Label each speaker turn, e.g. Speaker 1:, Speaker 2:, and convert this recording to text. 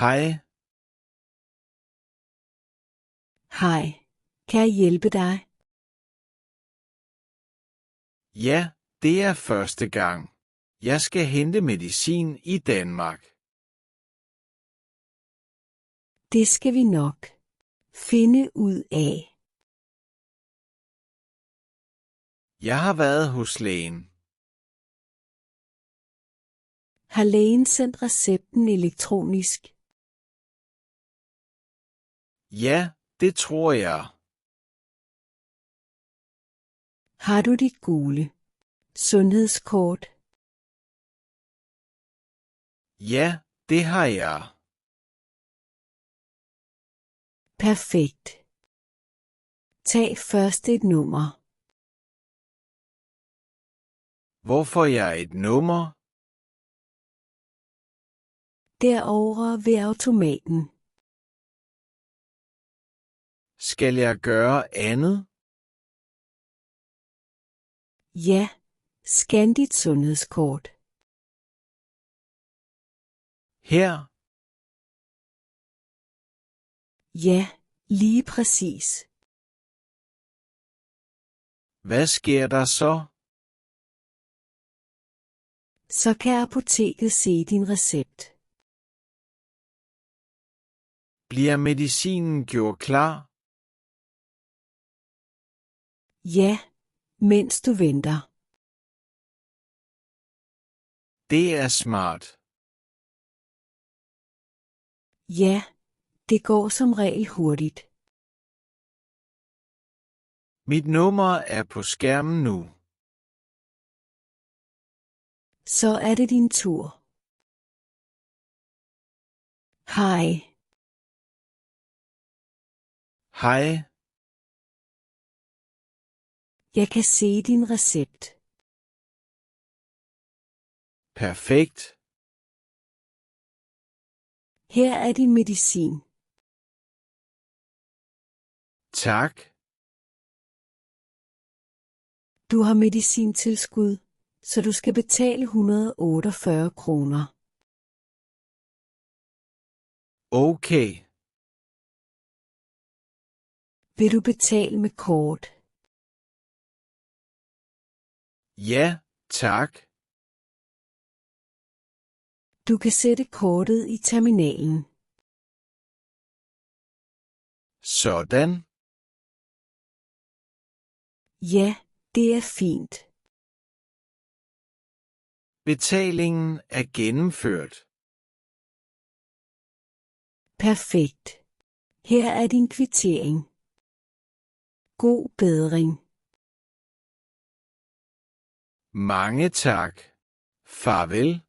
Speaker 1: Hej.
Speaker 2: Hej, kan jeg hjælpe dig?
Speaker 1: Ja, det er første gang. Jeg skal hente medicin i Danmark.
Speaker 2: Det skal vi nok finde ud af.
Speaker 1: Jeg har været hos lægen.
Speaker 2: Har lægen sendt recepten elektronisk?
Speaker 1: Ja, det tror jeg.
Speaker 2: Har du dit gule sundhedskort?
Speaker 1: Ja, det har jeg.
Speaker 2: Perfekt. Tag først et nummer.
Speaker 1: Hvor får jeg et nummer?
Speaker 2: Derovre ved automaten.
Speaker 1: Skal jeg gøre andet?
Speaker 2: Ja, scan dit sundhedskort.
Speaker 1: Her.
Speaker 2: Ja, lige præcis.
Speaker 1: Hvad sker der så?
Speaker 2: Så kan apoteket se din recept.
Speaker 1: Bliver medicinen gjort klar?
Speaker 2: Ja, mens du venter.
Speaker 1: Det er smart.
Speaker 2: Ja, det går som regel hurtigt.
Speaker 1: Mit nummer er på skærmen nu.
Speaker 2: Så er det din tur. Hej.
Speaker 1: Hej.
Speaker 2: Jeg kan se din recept.
Speaker 1: Perfekt.
Speaker 2: Her er din medicin.
Speaker 1: Tak.
Speaker 2: Du har medicintilskud, så du skal betale 148 kroner.
Speaker 1: Okay.
Speaker 2: Vil du betale med kort?
Speaker 1: Ja, tak.
Speaker 2: Du kan sætte kortet i terminalen.
Speaker 1: Sådan.
Speaker 2: Ja, det er fint.
Speaker 1: Betalingen er gennemført.
Speaker 2: Perfekt. Her er din kvittering. God bedring.
Speaker 1: Mange tak. Farvel.